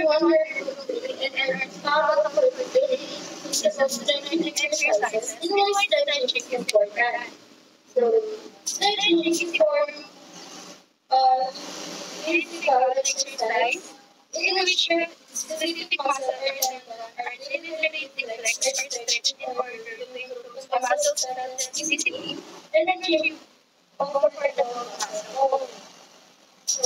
wonder and how to today is about stretching exercises. In why stretching is important. So, stretching is form of physical exercise in which your specific muscle areas are literally flexed or stretched in order to improve the muscle elasticity and achieve comfortable muscle. So,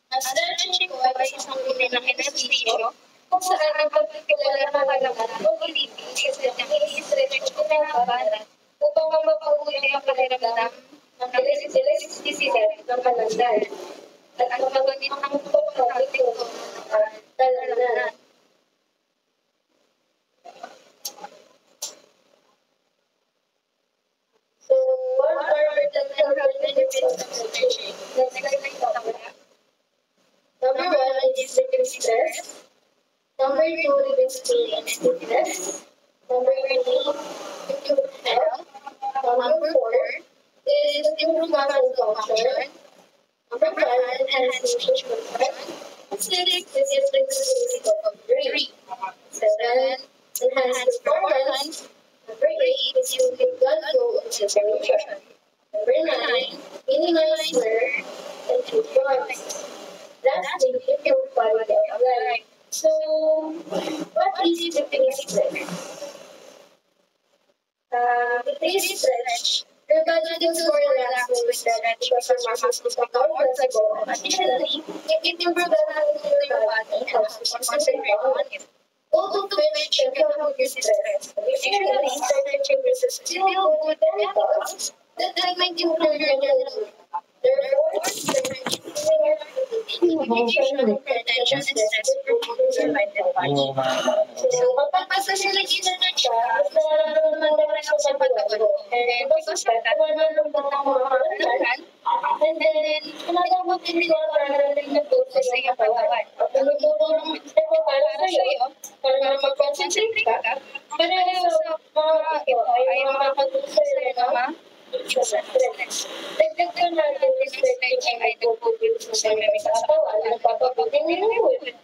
ang stretching po ay isang pinaka-ehersisyo kung saan ang partikular na halaman o ilibig is i-stretch o pinakabalan upang mapapauli ang pakiramdam ng elasticidad ng kalandan at ang magagamit ng pagkakatiko ng kalandan. So, what are the health benefits of stretching? Number one is reduce stress. Number two, reduce pain and stiffness. Number three, improve health. Number four is improve muscle function. Number five, enhance nutrition. Six is reduce physical injury. Seven, enhance performance. Number eight is improve blood flow and circulation. Number nine, minimize wear and improve joints. Lastly, improve quality of life. So, what is the basic stretch? The basic stretch, your body feels more relaxed when you stretch because your muscles become more flexible. Additionally, it improves the health of your body and helps you concentrate on it. Although to which you can help your stress. Additionally, stretching resists still good chemicals that might improve your energy. Therefore, stretching prevention and stress improves your mind and body. So, pagpapasa sila ginanat siya, nararamdaman siya sa pagkagulo. And because of that, naman ng mga kailangan, and then, nalagamot din nila para rin nag-focus sa iyong pagkawan. At nagtutulong ito para sa iyo, para mag-concentrate ka, para sa mga ito ay makapag-focus sa iyo naman. Dagdag ko natin is stretching ay nagpupulong sa mga katawan at nagpapabuti ng mood.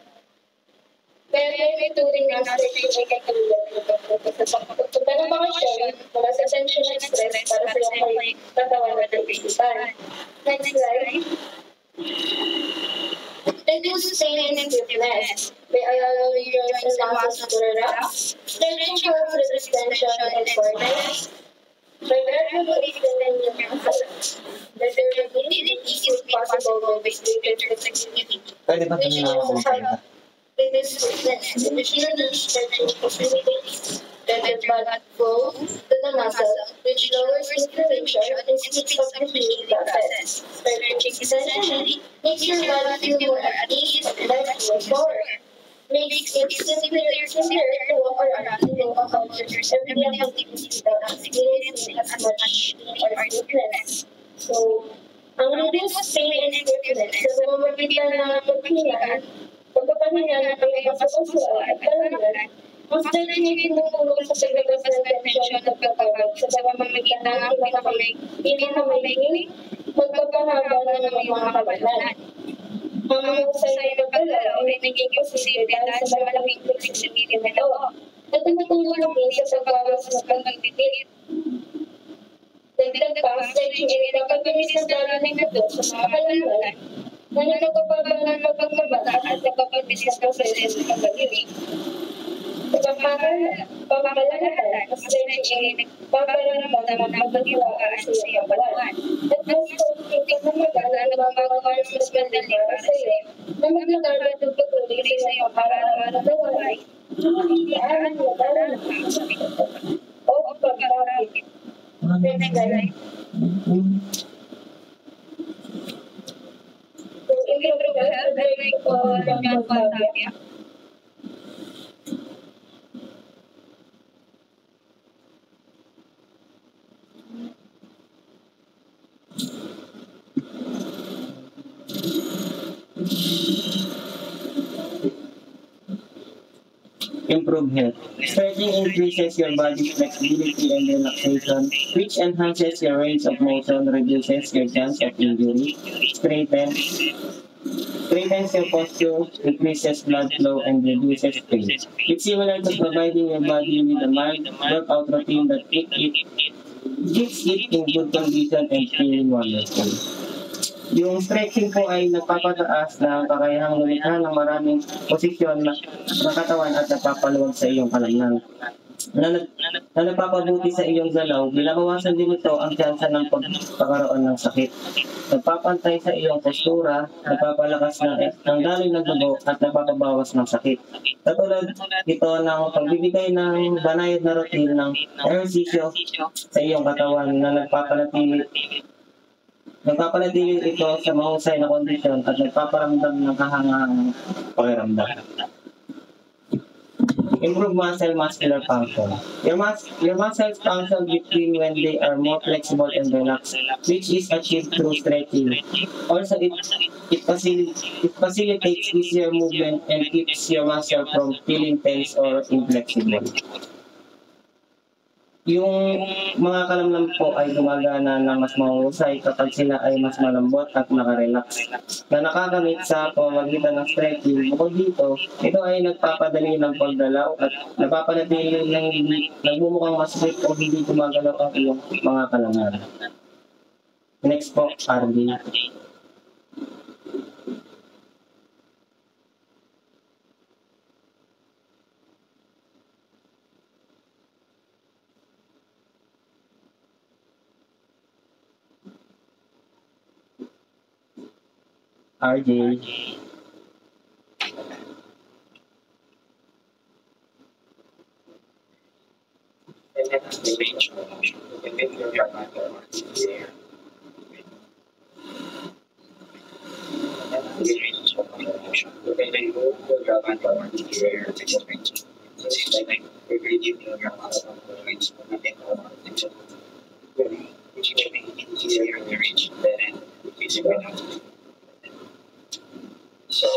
Pero may turing na stretching ay tulad ng pagpunta ng bakasyon, mga sa tension and stress para sa iyong katawan at physical. Next slide. Reduce pain and stiffness. May allow your joints and muscles to relax. Stretching helps reduce tension and soreness. By gradually extending your muscles, the durability is possible with greater flexibility, which is help reduce stiffness. Additionally, stretching facilitates the blood flow to the muscle, which lowers inflammation and speeds up the healing process. Stretching essentially makes your body feel more at ease and less forward. Makes it easier to walk around and think about your everyday activities without experiencing as much pain or stiffness. So, ang reduced pain and stiffness sa pamamagitan ng pagpapahinga ng pagpapapuso at kalangan, ang stretching ay tumutulong sa paglabas ng tensyon at pagkabag sa pamamagitan ng pinamamaliging pagpapahaba ng mga kabalan. Ang mahusay na pagalaw ay nagiging posible dahil sa malaking flexibility na loob at tumutulong din sa pagbawas ng pagbibilit. Dagdag pa, stretching ay nakapabilis ng darating na ito sa mga kalangan na nagpapababa ng pagkabala at nakapabilis ng seles ng pagbibilit. Sa pamamalakaran, ang stretching ay nagpaparamdam ng pagdiwalaan sa iyong katawan. At mas pagkikin ng magana na magagawa ng mas madali para sa iyo na maglagarad ng patuloy sa iyong para-araw na walay. Hindi mo dala ng sa pinagpapan o pagkakabit. Next slide. So, improve health, like Roman Patavia. Improve health. Stretching increases your body's flexibility and relaxation, which enhances your range of motion, reduces your chance of injury, strengthens strengthens your posture, increases blood flow, and reduces pain. It's similar to providing your body with a mild workout routine that keeps it in good condition and feeling wonderful. Yung stretching po ay nagpapataas ng kakayahang lumikha ng maraming posisyon ng katawan at nagpapaluwag sa iyong kalamnan. Na nagpapabuti sa iyong galaw, binabawasan din ito ang tsansa ng pagkakaroon ng sakit. Nagpapantay sa iyong postura, nagpapalakas ng daloy ng dugo at nagpapabawas ng sakit. Katulad ito ng pagbibigay ng banayad na routine ng ehersisyo sa iyong katawan na nagpapanatili ito sa mahusay na kondisyon at nagpaparamdam ng kahangahangang pakiramdam. Improve muscular function. Your muscles function between when they are more flexible and relaxed, which is achieved through stretching. Also, it facilitates easier movement and keeps your muscle from feeling tense or inflexible. Yung mga kalamnan po ay gumagana ng mas mahusay kapag sila ay mas malambot at nakarelax. Na nakakamit sa pamamagitan ng stretching. Bukod dito, ito ay nagpapadali ng pagdalaw at napapanatili ng hindi nagmumukhang masakit o hindi gumagalaw ang iyong mga kalamnan. Next po, RD. RJ. So,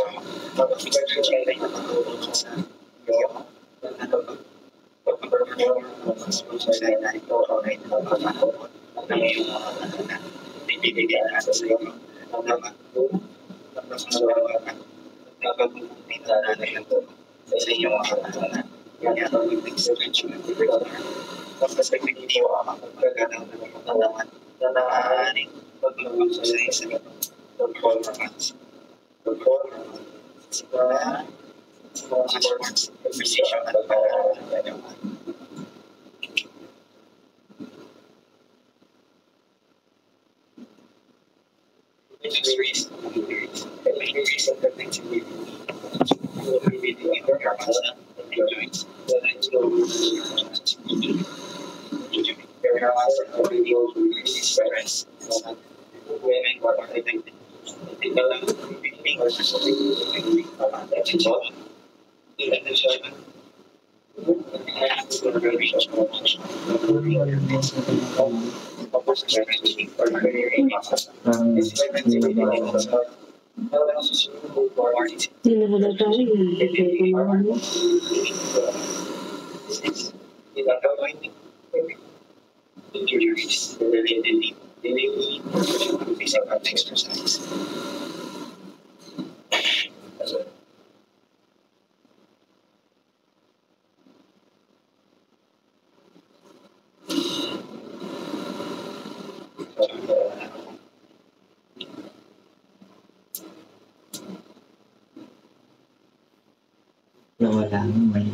Nawala ang mali.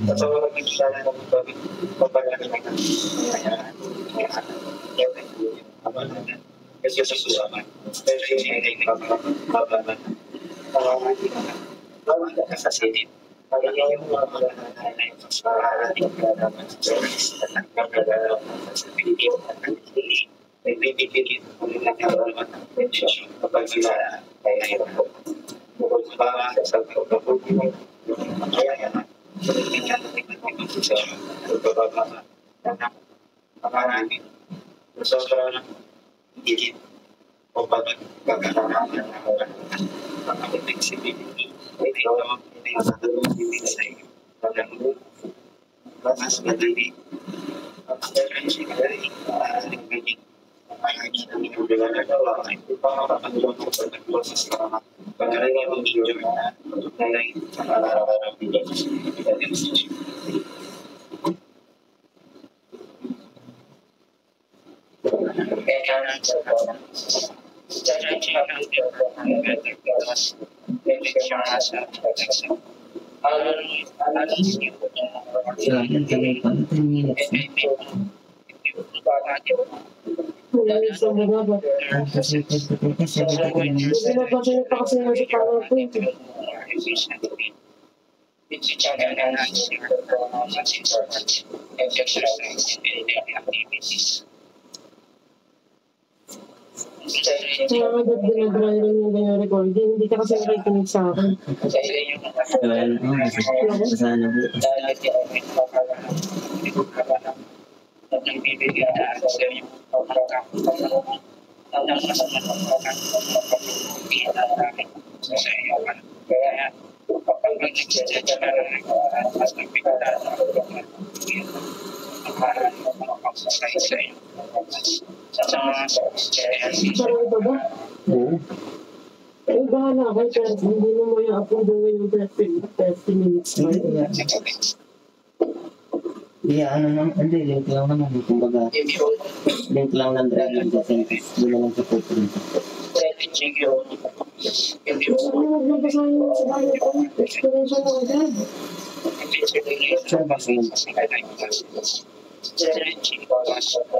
Pagkaraniwan ng video na nakaraang video. Yan, tagay pa. 10 minutes. Malamig sa mga ba? Ang kasi sabi ko naman. Hindi na pa sila pa kasi nasa PowerPoint. Kaya magod dinadry rin yung ganyan recording. Hindi ka kasi nakikinig sa akin. Well, sana po. Pero ito ba? Oo. Eh, bahala ka. Pero hindi mo mo i-upload yung 30 minutes ba? Ano lang, hindi, link lang naman. Kumbaga, link lang ng drive ng sentence. Doon naman sa footprint. Ano nagbabasahin mo sa bahay ko? Explanation mo agad. Saan ba sa'yo?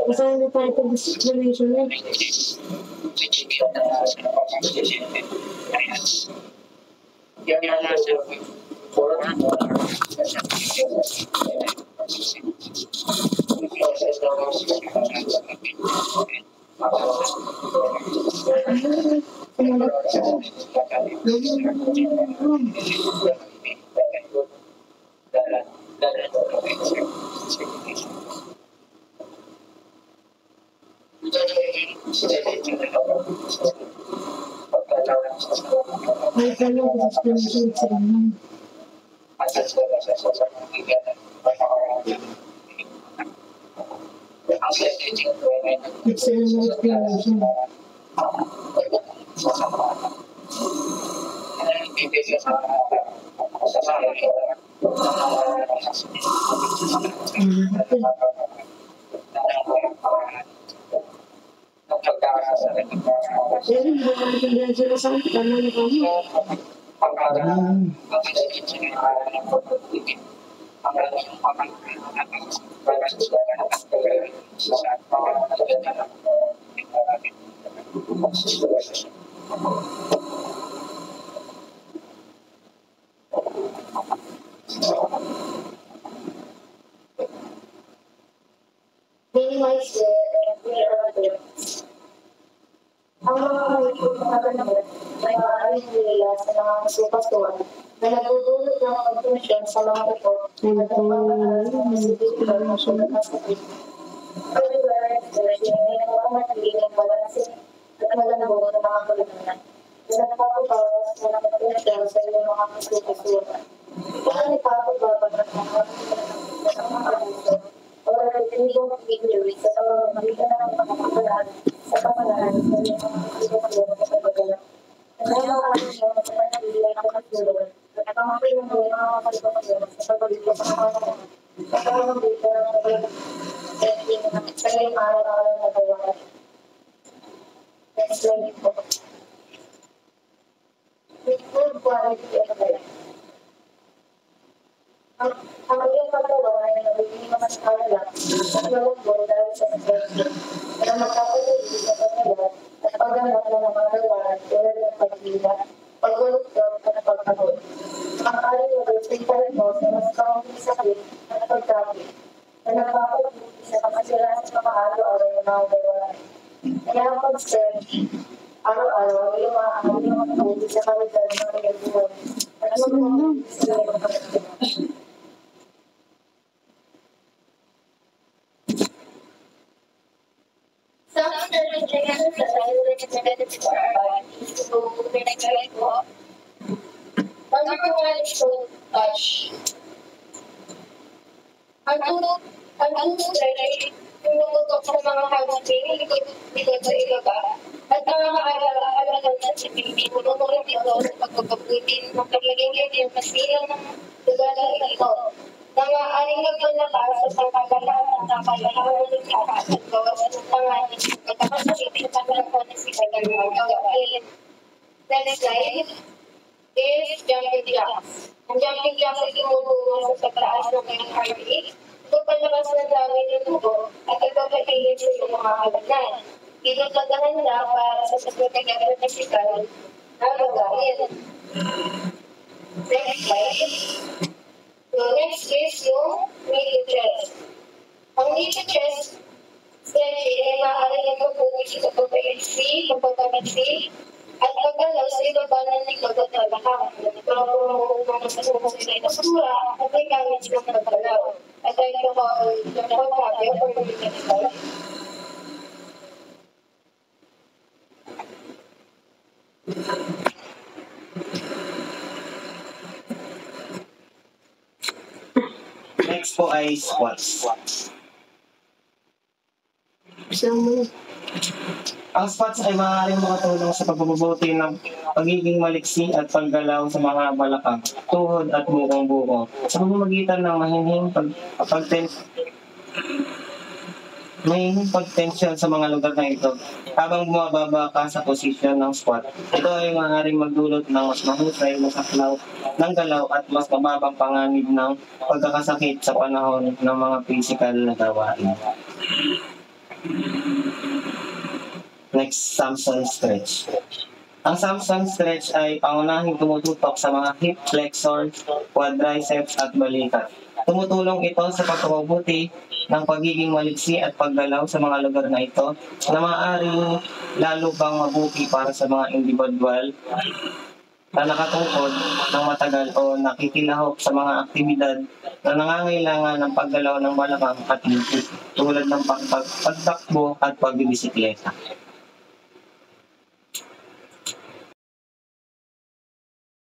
Basahin mo tayo itong explanation niya. Ay, kaya yung explanation sa naman. It's an explanation. Pero hindi mo naman sila sa akin. Tama na kami. Minimize the clear evidence. Ang mga naman ay maaaring nila sa mga kasupasuan na nagdudulot ng confusion sa mga report na nagpapakalaan ng individual na sinakasakit. However, may nagmamadali ng balansin at malalambot ng mga kalimutan na nagpapabawas na nakapunasyon sa iyong mga kasupasuan. Kaya nagpapabawas ng mga kalimutan o nagtitindong pag-ibig sa pamamagitan ng pagkakalaan sa pamalaan sa iyong mga kasupasuan sa pagkakalaan. Kaya makakasyon sa panagbilang ng kasulun at pamagitan ng mga kasupasuan sa pagkakalaan sa pamalaan sa pamamagitan ng setting sa iyong araw-araw na gawain. Next slide po. With good quality of life. Ang iyong paggawa ay nagiging mas kalala at malambot dahil sa pagkakas na magkakalilig sa paggawa at pagganap ng mga gawain tulad ng pagbila, paggulugtog at pagkahol. Ang alin sa ipalimos na mas kaunting sakit at pagkakit na nagpapabuti sa kapasilahan sa mga araw-araw ng mga gawain. Kaya ang pag-search, araw-araw ay iyong maaaring mga kabuti sa kalidad ng iyong buhay at magpapabuti sa iyong kapasilahan. Some interventions that I would recommend for our body to pinagawin ko. Number one is to touch. Ang stretch, yung nagutok sa mga hagupin, likod sa ibaba. At nakakaalala na si Pilipino tumulong dito sa pagpapabutin ng pagiging masilang ng lugar ng ito. Na maaaring nagpalakas sa pagkakalaan ng kapalaran ng kapat at gawas ng pangalan ng pagkakasalitin sa panahon ng sinagang mga gawin. Next slide is jumping jacks. Ang jumping jacks ay tumulong sa pagtaas ng kanyang heart rate, pagpalabas ng dami ng dugo, at pagpapatigil sa iyong mga kalagnan. Dito maganda para sa pagkakagat ng physical na gawin. Next slide. So next is yung knee chest. Ang knee chest stretching ay maaaring nagpapugis sa pagpapaiksi, pagpapamitsi, at pagkalaw sa ibaba ng likod at talakang. Pero kung mga sasubok sila ng basura, at may gamit silang pagkalaw. At ay nakapagkabay o pagpapagkabay. Next po ay squats. Ang squats ay maaaring makatulong sa pagpapabuti ng pagiging maliksi at paggalaw sa mga balakang, tuhod at bukong-buko. Sa pamamagitan ng mahinhing pagtensyon sa mga lugar na ito, habang bumababa ka sa posisyon ng squat. Ito ay maaaring magdulot ng mas mahusay, masaklaw ng galaw at mas mababang panganib ng pagkakasakit sa panahon ng mga physical na gawain. Next, Samson stretch. Ang Samson stretch ay pangunahing tumututok sa mga hip flexors, quadriceps at balikat. Tumutulong ito sa pagpapabuti ng pagiging maliksi at paggalaw sa mga lugar na ito na maaaring lalo pang mabuti para sa mga individual na nakatungkod ng matagal o nakikilahok sa mga aktibidad na nangangailangan ng paggalaw ng balakang at ngipin tulad ng pagtakbo at pagbibisikleta.